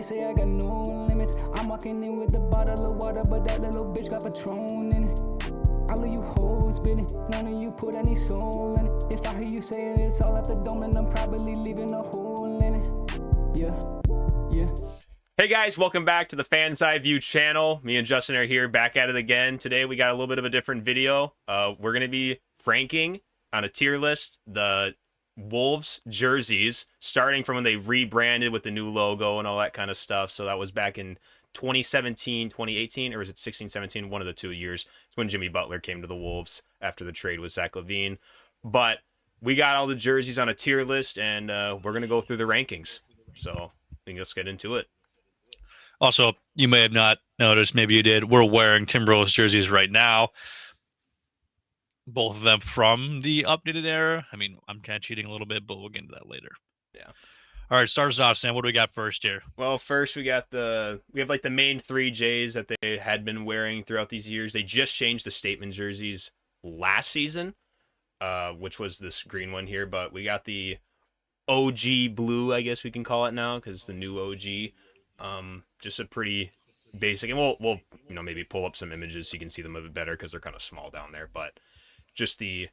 they say I got no limits. I'm walking in with a bottle of water, but that little bitch got Patron in it. All of you hoes been it, none of you put any soul in it. If I hear you say it's all at the dome, and I'm probably leaving a hole in it. Yeah. Hey guys, welcome back to the Fan's Eye View channel. Me and Justin are here back at it again. Today we got a little bit of a different video. We're going to be ranking on a tier list the Wolves jerseys, starting from when they rebranded with the new logo and all that kind of stuff. So that was back in 2017, 2018, or was it 16, 17? One of the 2 years. It's when Jimmy Butler came to the Wolves after the trade with Zach LaVine. But we got all the jerseys on a tier list, and we're going to go through the rankings. So I think let's get into it. Also, you may have not noticed, maybe you did, we're wearing Timberwolves jerseys right now. Both of them from the updated era. I mean, I'm kind of cheating a little bit, but we'll get into that later. Yeah. All right, start us off, Sam. What do we got first here? Well, first we have like the main 3 J's that they had been wearing throughout these years. They just changed the statement jerseys last season, which was this green one here, but we got the OG blue, I guess we can call it now, because the new OG. Just a pretty basic, and we'll maybe pull up some images so you can see them a bit better because they're kind of small down there. But just I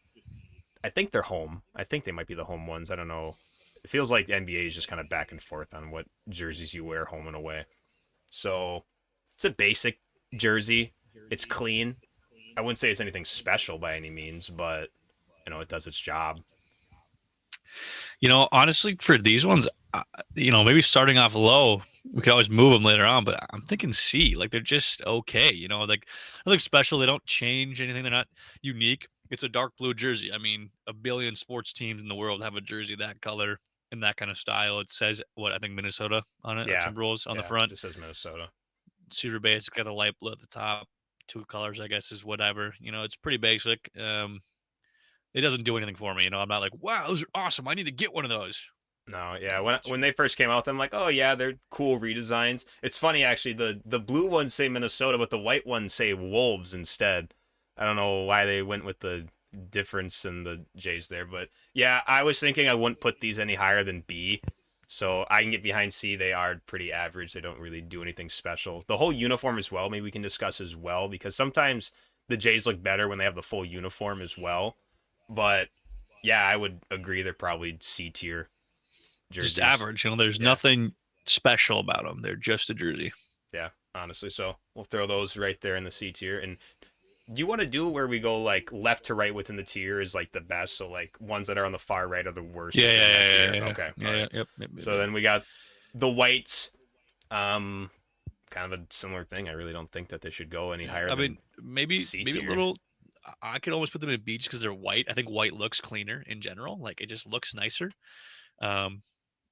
think they're home. I think they might be the home ones. I don't know. It feels like the NBA is just kind of back and forth on what jerseys you wear home and away. So it's a basic jersey. It's clean. I wouldn't say it's anything special by any means, but it does its job. Honestly, for these ones, maybe starting off low, we could always move them later on, but I'm thinking C. Like, they're just okay. Like, nothing special. They don't change anything. They're not unique. It's a dark blue jersey. I mean, a billion sports teams in the world have a jersey that color and that kind of style. It says, I think Minnesota on it. Yeah. Timberwolves on the front. It just says Minnesota. Super basic. Got the light blue at the top. 2 colors, I guess, is whatever. It's pretty basic. It doesn't do anything for me. I'm not like, wow, those are awesome. I need to get one of those. No, yeah. When they first came out, I'm like, oh yeah, they're cool redesigns. It's funny actually. The blue ones say Minnesota, but the white ones say Wolves instead. I don't know why they went with the difference in the J's there, but yeah, I was thinking I wouldn't put these any higher than B. So I can get behind C. They are pretty average. They don't really do anything special. The whole uniform as well, maybe we can discuss as well, because sometimes the J's look better when they have the full uniform as well. But yeah, I would agree they're probably C tier jerseys. Just average. There's nothing special about them. They're just a jersey. Yeah, honestly. So we'll throw those right there in the C tier. And do you want to do where we go like left to right within the tier is like the best? So like ones that are on the far right are the worst. Yeah. Okay. Yeah. Yep. So then we got the whites. Kind of a similar thing. I really don't think that they should go any higher. Maybe C a tier. little. I could almost put them in B just because they're white. I think white looks cleaner in general. Like, it just looks nicer.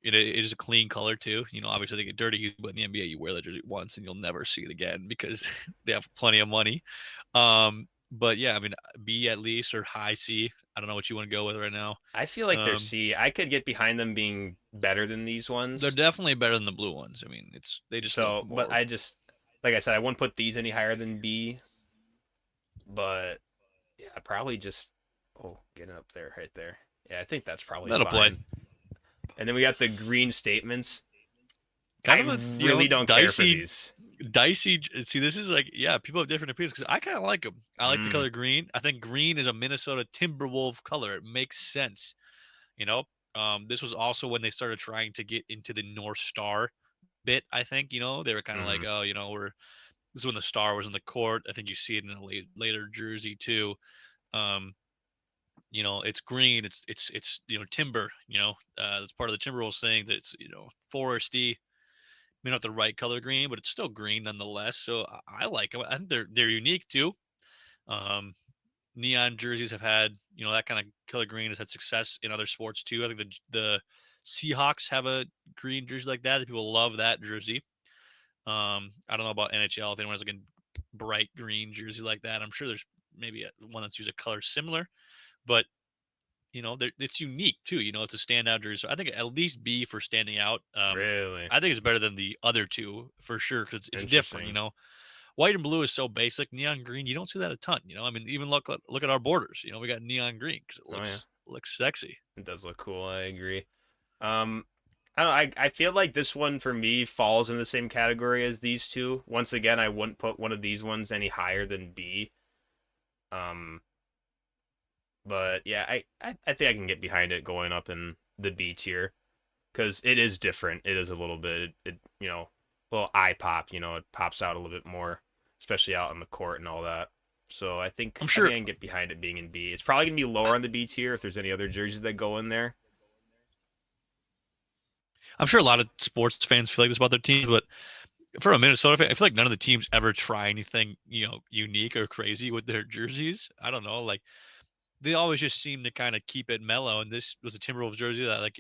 It is a clean color too. Obviously they get dirty, but in the NBA you wear that jersey once and you'll never see it again because they have plenty of money. But yeah, B at least, or high C. I don't know what you want to go with right now. I feel like they're C. I could get behind them being better than these ones. They're definitely better than the blue ones. They just but I just, like I said, I wouldn't put these any higher than B. But yeah, probably just getting up there right there. Yeah, I think that's probably that'll fine. Play. And then we got the green statements. I really don't care for these. Dicey. See, this is like, yeah, people have different opinions because I kind of like them. I like the color green. I think green is a Minnesota Timberwolf color. It makes sense. This was also when they started trying to get into the North Star bit. I think they were kind of like, this is when the star was in the court. I think you see it in a later jersey too. It's green. It's timber. That's part of the Timberwolves saying that it's foresty. Maybe not the right color green, but it's still green nonetheless. So I like them. I think they're unique too. Neon jerseys have had that kind of color green has had success in other sports too. I think the Seahawks have a green jersey like that. People love that jersey. I don't know about NHL if anyone has like a bright green jersey like that. I'm sure there's maybe one that's used a color similar, but it's unique too. It's a standout jersey. So I think at least B for standing out. Really, I think it's better than the other two for sure because it's different. White and blue is so basic. Neon green, you don't see that a ton. Even look at our borders. We got neon green because it looks sexy. It does look cool. I agree. I don't know, I feel like this one for me falls in the same category as these two. Once again, I wouldn't put one of these ones any higher than B. Um, but yeah, I think I can get behind it going up in the B tier because it is different. It is a little bit, a little eye pop. It pops out a little bit more, especially out on the court and all that. So I'm I think sure. I can get behind it being in B. It's probably gonna be lower on the B tier if there's any other jerseys that go in there. I'm sure a lot of sports fans feel like this about their teams, but for a Minnesota fan, I feel like none of the teams ever try anything, unique or crazy with their jerseys. I don't know, like they always just seem to kind of keep it mellow. And this was a Timberwolves jersey that, like,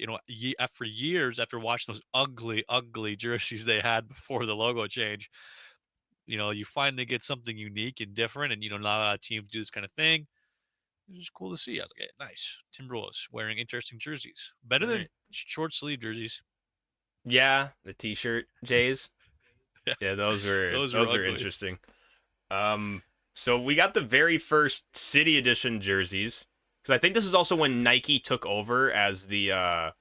after years, after watching those ugly, ugly jerseys they had before the logo change, you finally get something unique and different. And, not a lot of teams do this kind of thing. It was just cool to see. I was like, hey, nice. Timberwolves wearing interesting jerseys. Better All than right. short sleeve jerseys. Yeah, the T-shirt Jays. Yeah, Yeah, those were those were those are ugly. interesting. So we got the very first City Edition jerseys because I think this is also when Nike took over as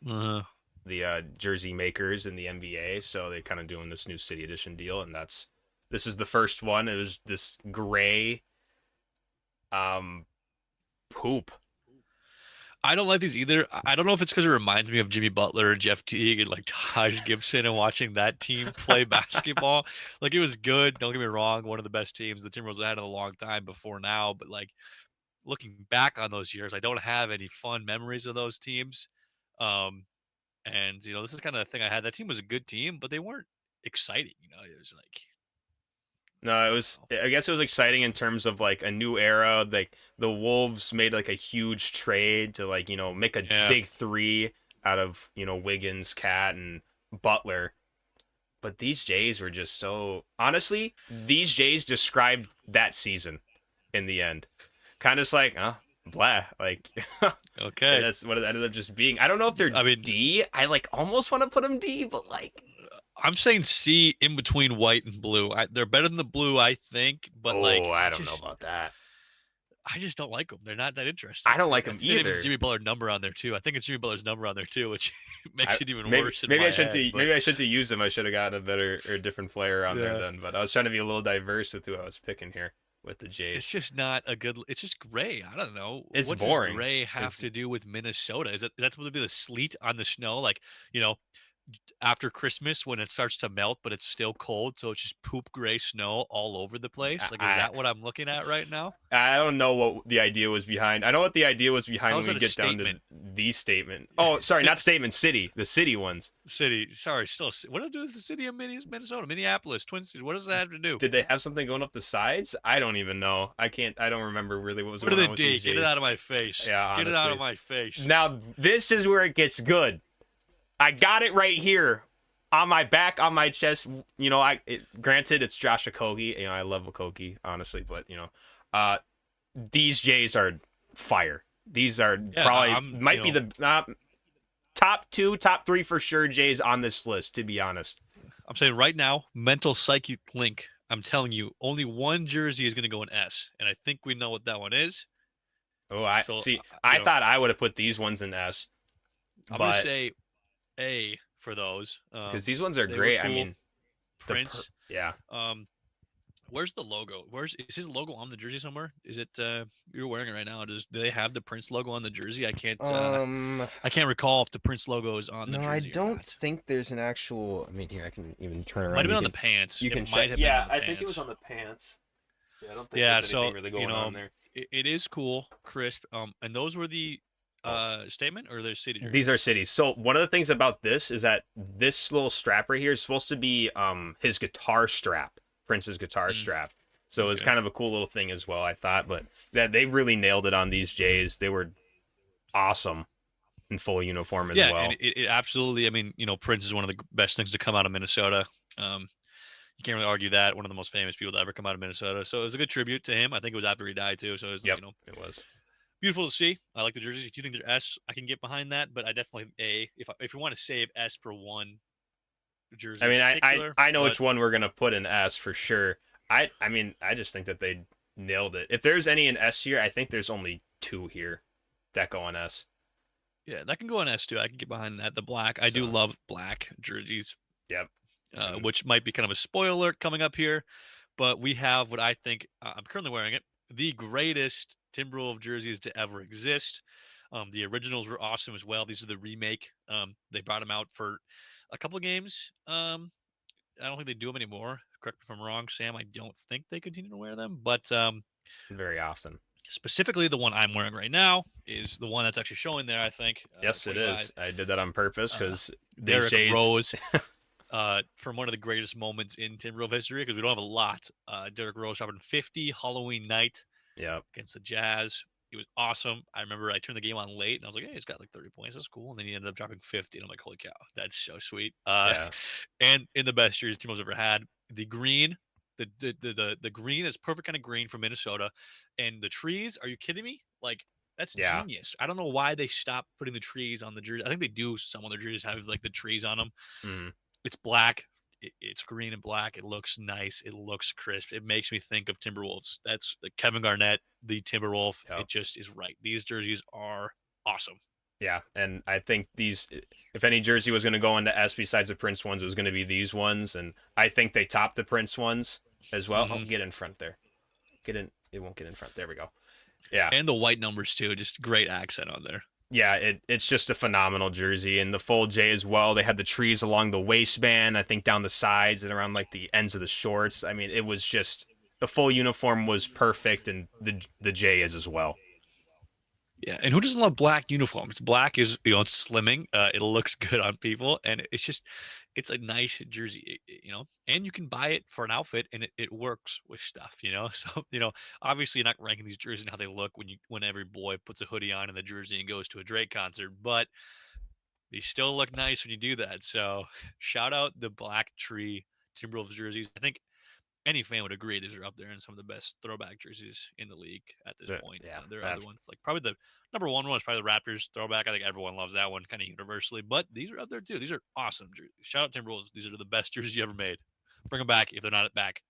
Uh, the jersey makers in the NBA. So they kind of doing this new City Edition deal, and this is the first one. It was this gray um poop. I don't like these either. I don't know if it's because it reminds me of Jimmy Butler and Jeff Teague and like Taj Gibson and watching that team play basketball. Like it was good. Don't get me wrong. One of the best teams the Timberwolves had in a long time before now. But like looking back on those years, I don't have any fun memories of those teams. Um, and this is kind of the thing I had. That team was a good team, but they weren't exciting. It was like, No, it was. I guess it was exciting in terms of like a new era. Like the Wolves made like a huge trade to like make a yeah, big three out of Wiggins, Cat, and Butler. But these Jays were just so honestly. These Jays described that season in the end. Kind of just like, blah. Like okay. that's what it ended up just being. I don't know if they're I mean, D. I like almost want to put them D, but like, I'm saying C in between white and blue. They're better than the blue, I think, but oh, like I don't know about that. I just don't like them. They're not that interesting. I don't like I them think they have a either. Jimmy Butler number on there too. I think it's Jimmy Butler's number on there too, which makes it even Maybe worse in maybe I my shouldn't head. But maybe I shouldn't have used them. I should have gotten a better or different player on there yeah, then. But I was trying to be a little diverse with who I was picking here with the it's Jays. just not a good. It's just gray. I don't know. It's What does boring. gray have It's to do with Minnesota? Is that supposed to be the sleet on the snow? Like you know, after Christmas when it starts to melt, but it's still cold, so it's just poop gray snow all over the place. Like, is I that what I'm looking at right now? I don't know what the idea was behind. I know what the idea was behind How when is we that a get down to statement? the statement. Oh, sorry, not statement. City, the city ones. City, sorry, still. What do I do with the city of Minnesota, Minneapolis, Twin Cities? What does that have to do? Did they have something going up the sides? I don't even know. I can't. I don't remember really what was What do going they on with these dig? Get it out Jays. of my face. Yeah, Get it out of honestly. my face. Now this is where it gets good. I got it right here on my back, on my chest. Granted, it's Josh Okogie. I love Okogie, honestly, but these Jays are fire. These are Yeah, probably I'm. might be the top two, top three for sure Jays on this list. To be honest, I'm saying right now, mental psychic link. I'm telling you, only one jersey is going to go in S, and I think we know what that one is. oh, I So, see. I thought I would have put these ones in S, I'm going to but say A for those. because these ones are They were great. I cool. mean, Prince. yeah. Where's the logo? Is his logo on the jersey somewhere? Is it you're wearing it right now? Do they have the Prince logo on the jersey? I can't recall if the Prince logo is on the No, I jersey or don't not. think there's an actual. I mean, here I can even turn It around. might have You been on can the pants. you It can might check. have been Yeah, on the I think it was pants. on the pants. Yeah, I don't think Yeah, there's anything so really going on there. it is cool, crisp. And those were the statement or the city These jerseys. are cities. So one of the things about this is that this little strap right here is supposed to be his guitar strap, Prince's guitar strap. So it's Okay. kind of a cool little thing as well, I thought. But that they really nailed it on these Jays. They were awesome in full uniform as Yeah, well. and it absolutely. I mean, Prince is one of the best things to come out of Minnesota. You can't really argue that. One of the most famous people to ever come out of Minnesota. So it was a good tribute to him. I think it was after he died too. So it was, Yep, it was. beautiful to see. I like the jerseys. If you think they're S, I can get behind that. But I definitely A. If you want to save S for one jersey I in mean, particular, I know but which one we're gonna put in S for sure. I mean, I just think that they nailed it. If there's any in S here, I think there's only two here that go in S. Yeah, that can go on S2. I can get behind that. The black. I do So, love black jerseys, yep. And which might be kind of a spoiler coming up here, but we have what I think I'm currently wearing it, the greatest Timberwolves jerseys to ever exist. The originals were awesome as well. These are the remake. They brought them out for a couple of games. I don't think they do them anymore. Correct me if I'm wrong, Sam. I don't think they continue to wear them, but very often. specifically the one I'm wearing right now is the one that's actually showing there. I think Yes, it 25. is. I did that on purpose Uh, because these Derrick Jays. Rose from one of the greatest moments in Timberwolves history because we don't have a lot. Derrick Rose dropping 50 Halloween night Yep. against the Jazz. It was awesome. I remember I turned the game on late and I was like, hey, he's got like 30 points. That's cool. And then he ended up dropping 50. And I'm like, holy cow, that's so sweet. Yeah. And in the best jersey Timberwolves ever had, the green, the green is perfect kind of green from Minnesota. And the trees, are you kidding me? Like, that's Yeah. genius. I don't know why they stopped putting the trees on the jersey. I think they do. Some of their jerseys have like the trees on them. Mm. It's black. It's green and black. It looks nice. It looks crisp. It makes me think of Timberwolves. That's like Kevin Garnett, the Timberwolf. Yep. It just is right. These jerseys are awesome. Yeah, and I think these, if any jersey was going to go into S besides the Prince ones, it was going to be these ones, and I think they topped the Prince ones as well. Oh, Mm-hmm. get in front there. Get in. It won't get in front. There we go. Yeah. And the white numbers too. Just great accent on there. Yeah, it's just a phenomenal jersey, and the full J as well. They had the trees along the waistband, I think down the sides and around like the ends of the shorts. I mean, it was just the full uniform was perfect, and the J is as well. Yeah, and who doesn't love black uniforms? Black is, it's slimming. It looks good on people, and it's a nice jersey, and you can buy it for an outfit, and it works with stuff. So, obviously you're not ranking these jerseys and how they look when every boy puts a hoodie on in the jersey and goes to a Drake concert, but they still look nice when you do that. So, shout out the Black Tree Timberwolves jerseys. I think any fan would agree these are up there in some of the best throwback jerseys in the league at this point. Yeah, There are other ones, like probably the number one is probably the Raptors throwback. I think everyone loves that one kind of universally, but these are up there too. These are awesome jerseys. Shout out Timberwolves. These are the best jerseys you ever made. Bring them back if they're not back.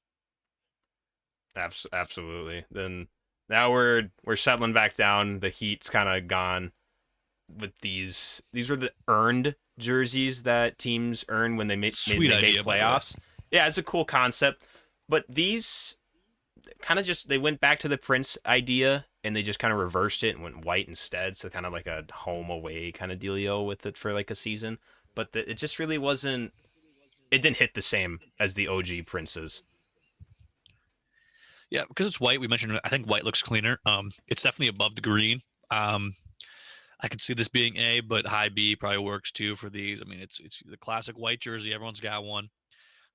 absolutely. Then now we're settling back down. The heat's kind of gone with these. These were the earned jerseys that teams earn when they made playoffs. Yeah, it's a cool concept, but these kind of just they went back to the Prince idea and they just kind of reversed it and went white instead, so kind of like a home away kind of dealio with it for like a season. But it just really wasn't. It didn't hit the same as the OG Princes. Yeah, because it's white. We mentioned I think white looks cleaner. It's definitely above the green. I could see this being A, but high B probably works too for these. I mean, it's the classic white jersey. Everyone's got one.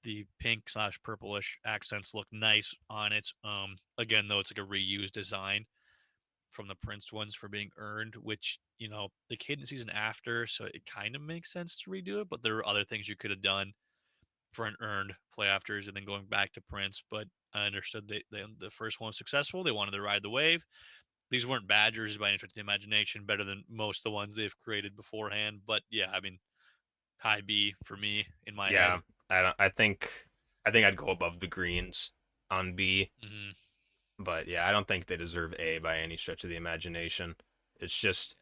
The pink/purplish accents look nice on it. Again, though, it's like a reused design from the Prince ones for being earned, which, they came the season after, so it kind of makes sense to redo it. But there are other things you could have done for an earned playoffers and then going back to Prince. But I understood the first one was successful. They wanted to ride the wave. These weren't bad jerseys by any stretch of the imagination, better than most of the ones they've created beforehand. But yeah, I mean, high B for me in my head. I think I'd go above the greens on B. Mm-hmm. But yeah, I don't think they deserve A by any stretch of the imagination. It's just,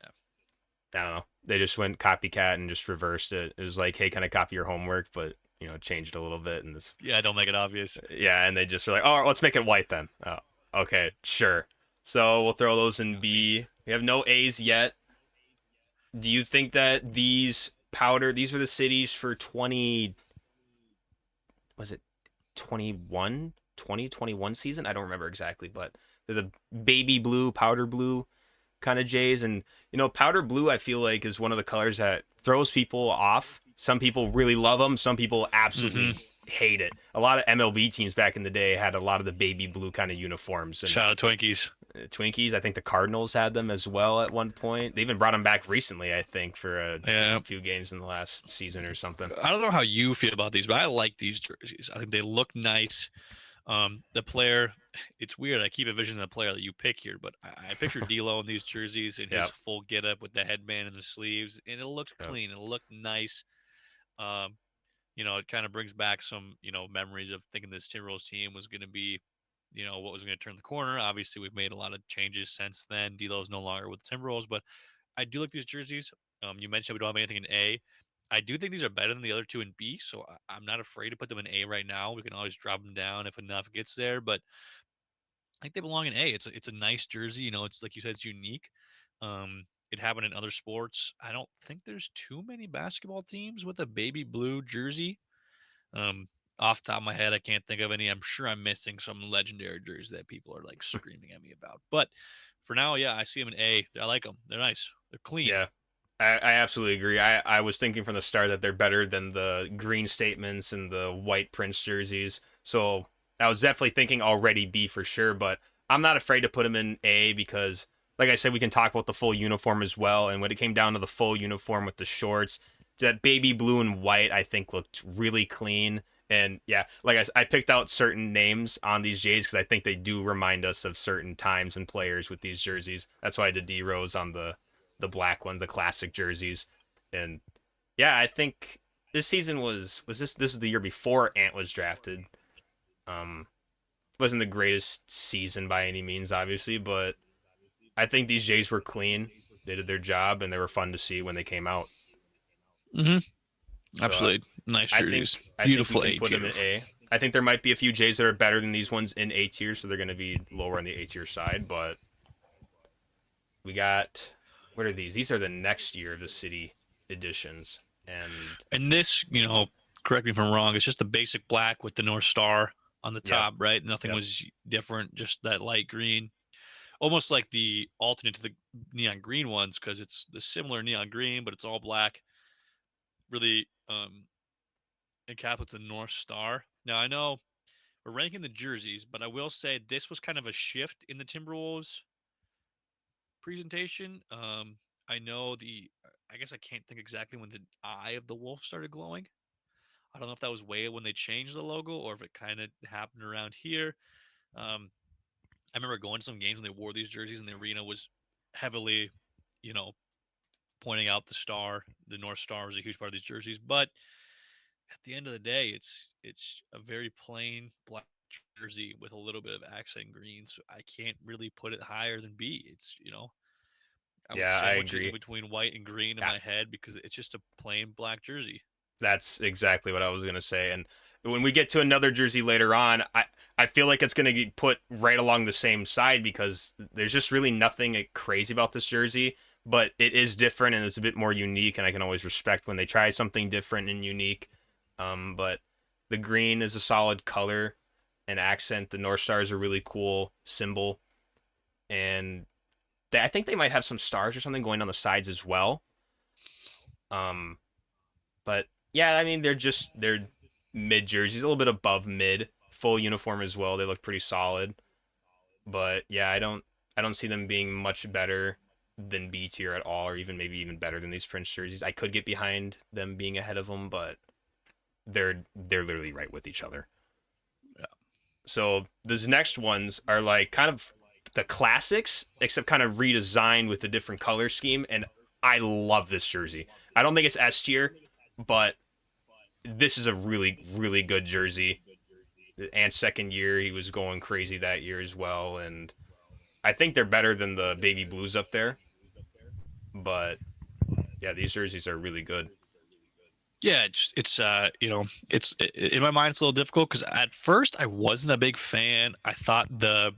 I don't know. They just went copycat and just reversed it. It was like, hey, can I copy your homework? But, changed a little bit. And this. Yeah, don't make it obvious. Yeah, and they just were like, oh, let's make it white then. Oh, okay, sure. So we'll throw those in B. We have no A's yet. Do you think that these were the cities for 2021 season? I don't remember exactly, but they're the baby blue, powder blue kind of J's. And, powder blue, I feel like, is one of the colors that throws people off. Some people really love them. Some people absolutely hate it. A lot of MLB teams back in the day had a lot of the baby blue kind of uniforms. And shout out Twinkies. I think the Cardinals had them as well at one point. They even brought them back recently, I think, for a few games in the last season or something. I don't know how you feel about these, but I like these jerseys. I think they look nice. The player, it's weird. I keep envisioning the player that you pick here, but I picture D'Lo in these jerseys in his full getup with the headband and the sleeves, and it looked clean. It looked nice. It kind of brings back some, memories of thinking this Timberwolves team was going to be, what was going to turn the corner. Obviously, we've made a lot of changes since then. D'Lo's no longer with the Timberwolves, but I do like these jerseys. You mentioned we don't have anything in A. I do think these are better than the other two in B, so I'm not afraid to put them in A right now. We can always drop them down if enough gets there, but I think they belong in A. It's a nice jersey. It's like you said, it's unique. It happened in other sports. I don't think there's too many basketball teams with a baby blue jersey. Um, Off the top of my head, I can't think of any. I'm sure I'm missing some legendary jerseys that people are like screaming at me about. But for now, yeah, I see them in A. I like them. They're nice. They're clean. Yeah, I absolutely agree. I was thinking from the start that they're better than the green statements and the white Prince jerseys. So I was definitely thinking already B for sure, but I'm not afraid to put them in A because, like I said, we can talk about the full uniform as well. And when it came down to the full uniform with the shorts, that baby blue and white, I think looked really clean. And yeah, like I picked out certain names on these Jays because I think they do remind us of certain times and players with these jerseys. That's why I did D Rose on the black ones, the classic jerseys. And yeah, I think this season was the year before Ant was drafted. Um wasn't the greatest season by any means, obviously, but I think these Jays were clean. They did their job and they were fun to see when they came out. Hmm. So Absolutely. Nice I jerseys. think I think we Beautiful can A put them tier. in A. I think there might be a few Jays that are better than these ones in A tier, so they're going to be lower on the A tier side. But we got what are these? These are the next year of the city editions, and And this, correct me if I'm wrong, it's just the basic black with the North Star on the yep, top, right? Nothing yep. was different, just that light green. Almost like the alternate to the neon green ones because it's the similar neon green, but it's all black. Really encapsulates the North Star. Now, I know we're ranking the jerseys, but I will say this was kind of a shift in the Timberwolves presentation. I know I guess I can't think exactly when the eye of the wolf started glowing. I don't know if that was way when they changed the logo or if it kind of happened around here. Um, I remember going to some games when they wore these jerseys and the arena was heavily, you know, pointing out the star. The North Star was a huge part of these jerseys. But at the end of the day, it's a very plain black jersey with a little bit of accent green. So I can't really put it higher than B. I would Yeah, I sandwich it in agree. between white and green in Yeah, my head because it's just a plain black jersey. that's exactly what I was gonna say. And when we get to another jersey later on, I feel like it's gonna get put right along the same side because there's just really nothing crazy about this jersey, but it is different and it's a bit more unique. And I can always respect when they try something different and unique. But the green is a solid color and accent. The North Star is a really cool symbol, and I think they might have some stars or something going on the sides as well. Um, But yeah, I mean they're mid jerseys, a little bit above mid. Full uniform as well. They look pretty solid. But yeah, I don't see them being much better than B tier at all, or even maybe even better than these Prince jerseys. I could get behind them being ahead of them, but they're literally right with each other. Yeah. So these next ones are like kind of the classics, except kind of redesigned with a different color scheme, and I love this jersey. I don't think it's S tier, but this is a really, really good jersey. And second year, he was going crazy that year as well. And I think they're better than the baby blues up there. But yeah, these jerseys are really good. Yeah, in my mind it's a little difficult because at first I wasn't a big fan. I thought the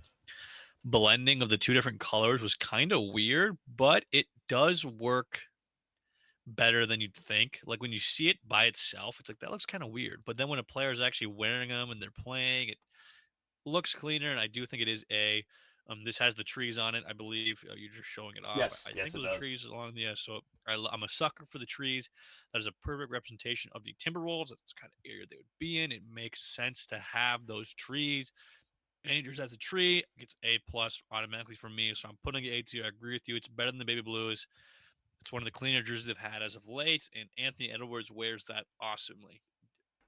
blending of the two different colors was kind of weird, but it does work better than you'd think. Like when you see it by itself, it's like that looks kind of weird. But then when a player is actually wearing them and they're playing, it looks cleaner. And I do think it is a. This has the trees on it, I believe. You're just showing it off. Yes, I think yes, it those are does. trees along the. So I'm a sucker for the trees. That is a perfect representation of the Timberwolves. That's the kind of area they would be in. It makes sense to have those trees. Andrews as a tree gets A plus automatically for me. So I'm putting it A tier. I agree with you. It's better than the baby blues. It's one of the cleaner jerseys they've had as of late, and Anthony Edwards wears that awesomely.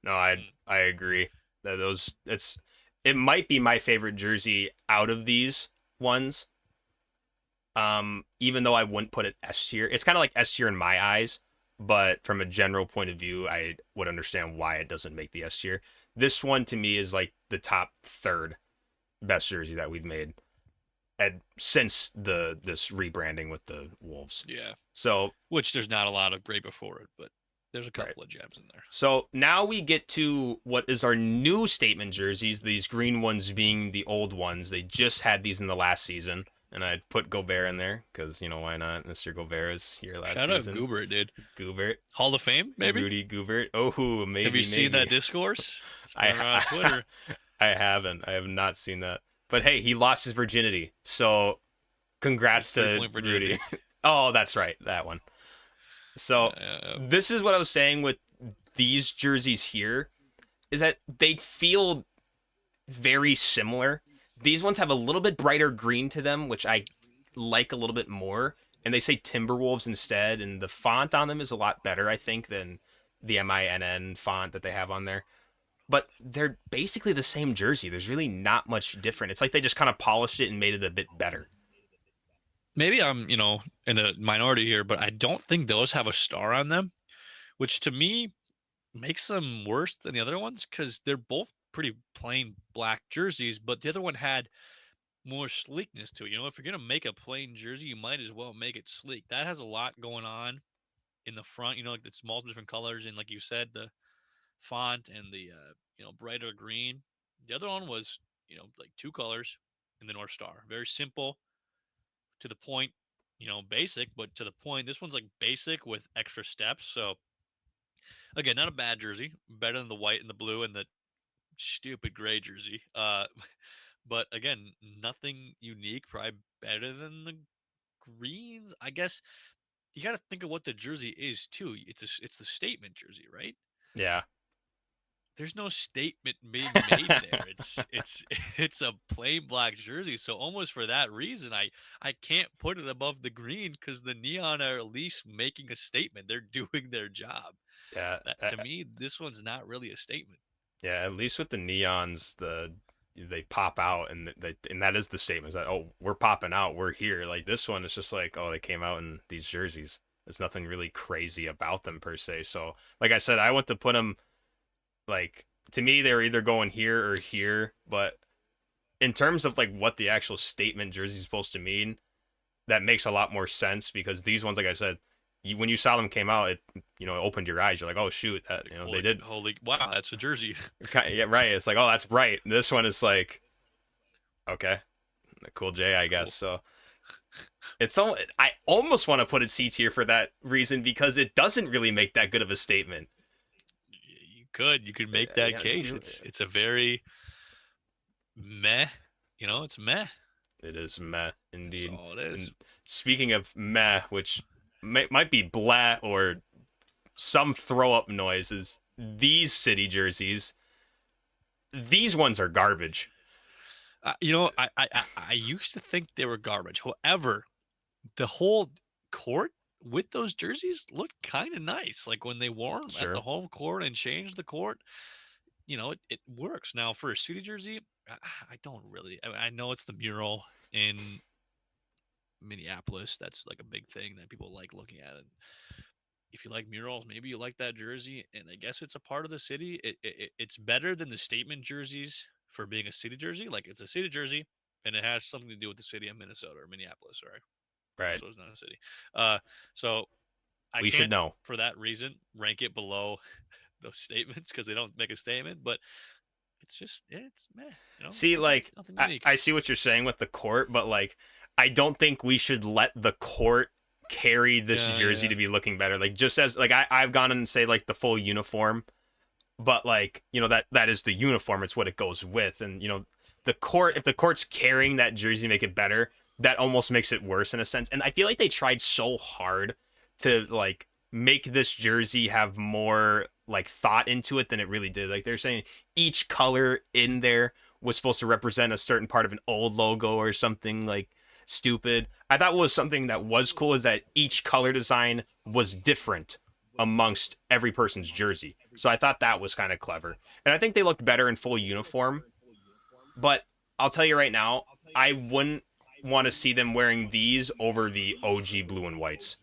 No, I Mm. I agree that those it might be my favorite jersey out of these ones. Even though I wouldn't put it S tier, it's kind of like S tier in my eyes. But from a general point of view, I would understand why it doesn't make the S tier. This one to me is like the top third best jersey that we've made. since this rebranding with the Wolves. Yeah. So Which there's not a lot of great before it, but there's a right. couple of gems in there. So now we get to what is our new statement jerseys, these green ones being the old ones. They just had these in the last season, and I put Gobert in there because, why not? Mr. Gobert is here last Shout season. out Goobert, dude. Goobert. Hall of Fame, maybe? Rudy Goobert. Oh, maybe. Have you seen that discourse? It's been around Twitter. I haven't. I have not seen that. But hey, he lost his virginity, so congrats to Rudy. Oh, that's right, that one. So this is what I was saying with these jerseys here, is that they feel very similar. These ones have a little bit brighter green to them, which I like a little bit more. And they say Timberwolves instead, and the font on them is a lot better, I think, than the MINN font that they have on there. But they're basically the same jersey. There's really not much different. It's like they just kind of polished it and made it a bit better. Maybe I'm, in the minority here, but I don't think those have a star on them, which to me makes them worse than the other ones because they're both pretty plain black jerseys, but the other one had more sleekness to it. If you're going to make a plain jersey, you might as well make it sleek. That has a lot going on in the front, like it's multiple different colors. And like you said, the font and the, brighter green. The other one was, like two colors in the North Star. Very simple, to the point, basic, but to the point. This one's like basic with extra steps. So again, not a bad jersey, better than the white and the blue and the stupid gray jersey. But again, nothing unique, probably better than the greens. I guess you got to think of what the jersey is too. It's the statement jersey, right? Yeah. There's no statement being made there. It's a plain black jersey. So almost for that reason, I can't put it above the green because the neon are at least making a statement. They're doing their job. Yeah. To me, this one's not really a statement. Yeah, at least with the neons, they pop out, and that is the statement that, oh, we're popping out, we're here. Like this one, it's just like, oh, they came out in these jerseys. There's nothing really crazy about them per se. So, like I said, I went to put them. Like, to me, they were either going here or here, but in terms of like what the actual statement jersey is supposed to mean, that makes a lot more sense because these ones, like I said, when you saw them came out, it opened your eyes. You're like, oh shoot, that they did. Holy wow, that's a jersey. Yeah, right. It's like, oh, that's bright. This one is like, okay, cool J, I guess. So it's so I almost want to put it C tier for that reason because it doesn't really make that good of a statement. You could make that case. It's a very meh, it's meh. It is meh indeed. That's all it is. And speaking of meh, which might be blah or some throw up noises, these city jerseys, these ones are garbage. I used to think they were garbage. However, the whole court with those jerseys looked kind of nice. Like when they wore them at the home court and changed the court, it works. Now for a city jersey, I don't really. I know it's the mural in Minneapolis. That's like a big thing that people like looking at. And if you like murals, maybe you like that jersey. And I guess it's a part of the city. It's better than the statement jerseys for being a city jersey. Like it's a city jersey, and it has something to do with the city of Minnesota or Minneapolis, right? Right. So it's not a city. So we should know for that reason rank it below those statements because they don't make a statement. But it's meh. See, like I see what you're saying with the court, but like I don't think we should let the court carry this jersey to be looking better. Like just as like I've gone and say like the full uniform, but like that is the uniform. It's what it goes with, and the court, if the court's carrying that jersey to make it better, that almost makes it worse in a sense. And I feel like they tried so hard to like make this jersey have more like thought into it than it really did. Like they're saying each color in there was supposed to represent a certain part of an old logo or something like stupid. I thought was something that was cool is that each color design was different amongst every person's jersey. So I thought that was kind of clever. And I think they looked better in full uniform. But I'll tell you right now, I wouldn't want to see them wearing these over the OG blue and whites.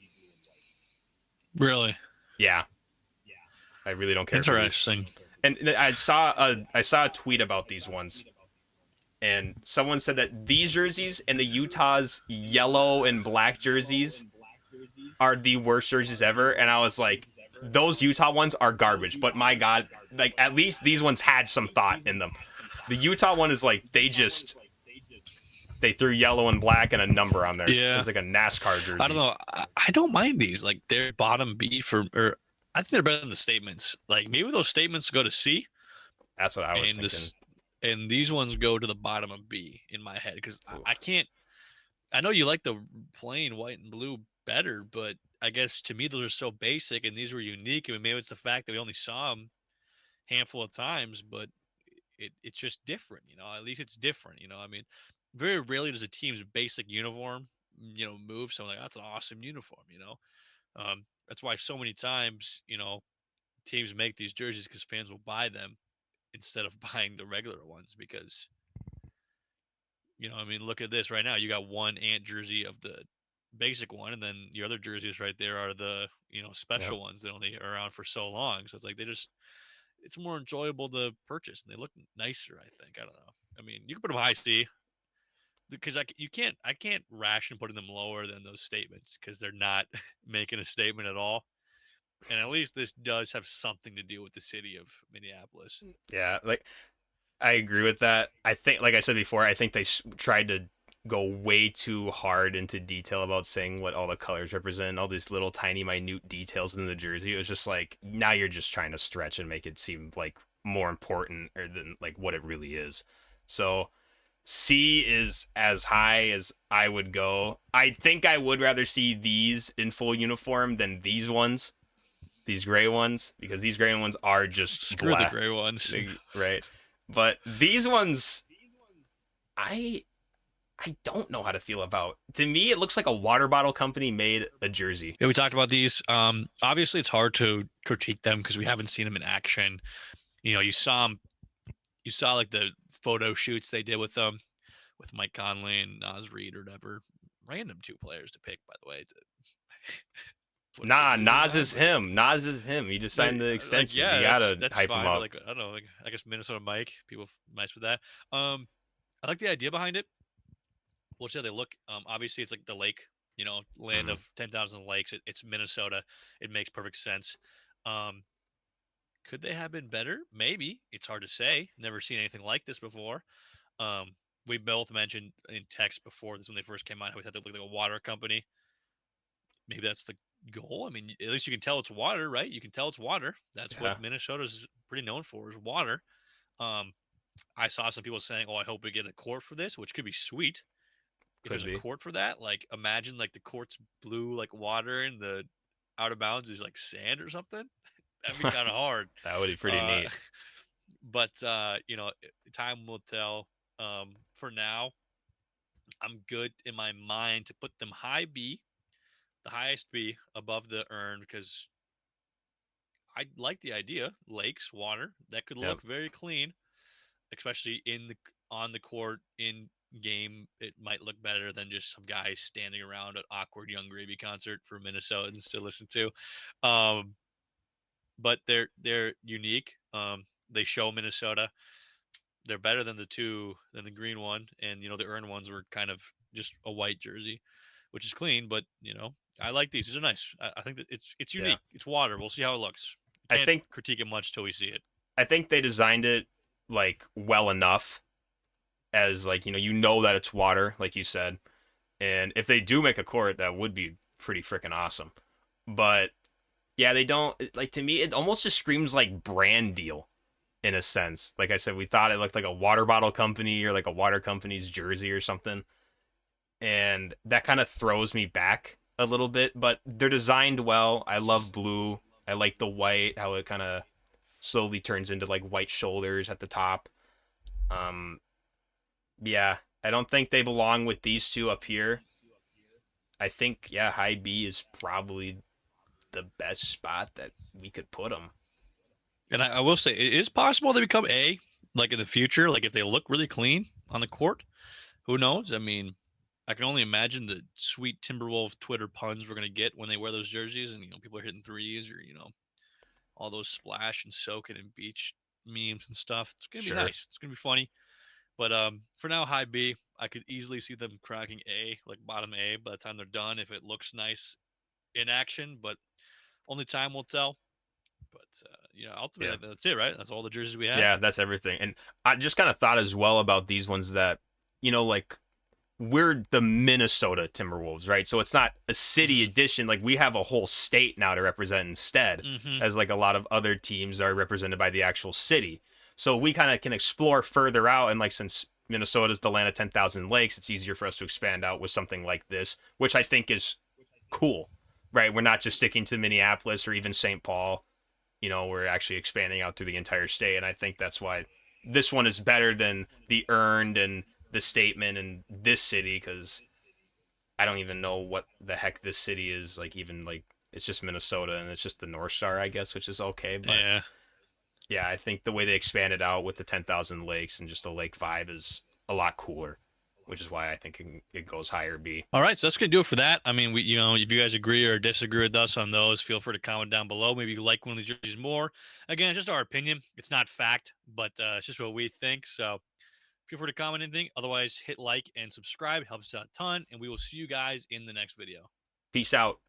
Really? Yeah. I really don't care. Interesting. And I saw a tweet about these ones. And someone said that these jerseys and the Utah's yellow and black jerseys are the worst jerseys ever. And I was like, those Utah ones are garbage. But my God, like at least these ones had some thought in them. The Utah one is like they threw yellow and black and a number on there. Yeah. It's like a NASCAR jersey. I don't know. I don't mind these. Like they're bottom B or I think they're better than the statements. Like maybe those statements go to C. That's what I was and thinking. And these ones go to the bottom of B in my head because I can't. I know you like the plain white and blue better, but I guess to me those are so basic and these were unique. I mean, maybe it's the fact that we only saw them a handful of times, but it's just different. At least it's different. I mean, very rarely does a team's basic uniform, move. So I'm like, that's an awesome uniform. That's why so many times, teams make these jerseys because fans will buy them instead of buying the regular ones because I mean, look at this right now. You got one Ant jersey of the basic one, and then your other jerseys right there are the special ones that only are around for so long. So it's like it's more enjoyable to purchase, and they look nicer. I think. I don't know. I mean, you can put them high C because I can't ration putting them lower than those statements because they're not making a statement at all. And at least this does have something to do with the city of Minneapolis. Yeah, like I agree with that. I think, like I said before, I think they tried to go way too hard into detail about saying what all the colors represent, all these little tiny minute details in the jersey. It was just like now you're just trying to stretch and make it seem like more important or than like what it really is. So C is as high as I would go. I think I would rather see these in full uniform than these ones, these gray ones, because these gray ones are just Screw black, the gray ones. right? But these ones, I don't know how to feel about. To me, it looks like a water bottle company made a jersey. Yeah, we talked about these. Obviously, it's hard to critique them because we haven't seen them in action. You saw them, you saw like the photo shoots they did with them, with Mike Conley and Nas Reed or whatever. Random two players to pick, by the way. Nah, Nas is him. Nas is him. He just signed the extension. Yeah, you gotta that's hype fine. him But up. like, I don't know. Like, I guess Minnesota Mike, people nice with that. I like the idea behind it. We'll see how they look. Obviously, it's like the lake, land of 10,000 lakes. It's Minnesota. It makes perfect sense. Could they have been better? Maybe. It's hard to say. Never seen anything like this before. We both mentioned in text before this when they first came out how we thought they looked like a water company. Maybe that's the goal. I mean, at least you can tell it's water, right? You can tell it's water. That's what Minnesota's pretty known for is water. I saw some people saying, "Oh, I hope we get a court for this," which could be sweet. If there's a court for that, like imagine like the court's blue like water and the out of bounds is like sand or something. That'd be kind of hard. That would be pretty neat. But time will tell. For now, I'm good in my mind to put them high B, the highest B above the urn because I like the idea. Lakes, water, that could look very clean, especially on the court in game. It might look better than just some guy standing around an awkward Young Gravy concert for Minnesotans to listen to. But they're unique. They show Minnesota. They're better than the green one, and the urn ones were kind of just a white jersey, which is clean. But I like these. These are nice. I think that it's unique. It's water. We'll see how it looks. I think critique it much till we see it. I think they designed it like well enough, as like that it's water, like you said, and if they do make a court, that would be pretty freaking awesome. But yeah, they don't like. To me, it almost just screams like brand deal. In a sense, like I said, we thought it looked like a water bottle company or like a water company's jersey or something. And that kind of throws me back a little bit, but they're designed well. I love blue. I like the white, how it kind of slowly turns into like white shoulders at the top. Yeah, I don't think they belong with these two up here. I think, yeah, high B is probably the best spot that we could put them. And I will say, it is possible they become A, like in the future, like if they look really clean on the court. Who knows? I mean, I can only imagine the sweet Timberwolves Twitter puns we're going to get when they wear those jerseys and, people are hitting threes or, all those splash and soaking and beach memes and stuff. It's going to be nice. It's going to be funny. But for now, high B. I could easily see them cracking A, like bottom A, by the time they're done, if it looks nice in action. But only time will tell. But ultimately, Yeah. that's it, right? That's all the jerseys we had. Yeah, that's everything. And I just kind of thought as well about these ones that, like we're the Minnesota Timberwolves, right? So it's not a city edition. Like we have a whole state now to represent instead, Mm-hmm. as like a lot of other teams are represented by the actual city. So we kind of can explore further out. And like since Minnesota's the land of 10,000 lakes, it's easier for us to expand out with something like this, which I think is cool, right? We're not just sticking to Minneapolis or even St. Paul. We're actually expanding out through the entire state. And I think that's why this one is better than the earned and the statement in this city, because I don't even know what the heck this city is. Like, even like, it's just Minnesota and it's just the North Star, I guess, which is okay. But Yeah. yeah, I think the way they expanded out with the 10,000 lakes and just a lake vibe is a lot cooler, which is why I think it goes higher B. All right, so that's gonna do it for that. I mean, if you guys agree or disagree with us on those, feel free to comment down below. Maybe you like one of these jerseys more. Again, it's just our opinion. It's not fact, but it's just what we think. So feel free to comment anything. Otherwise, hit like and subscribe. It helps us out a ton, and we will see you guys in the next video. Peace out.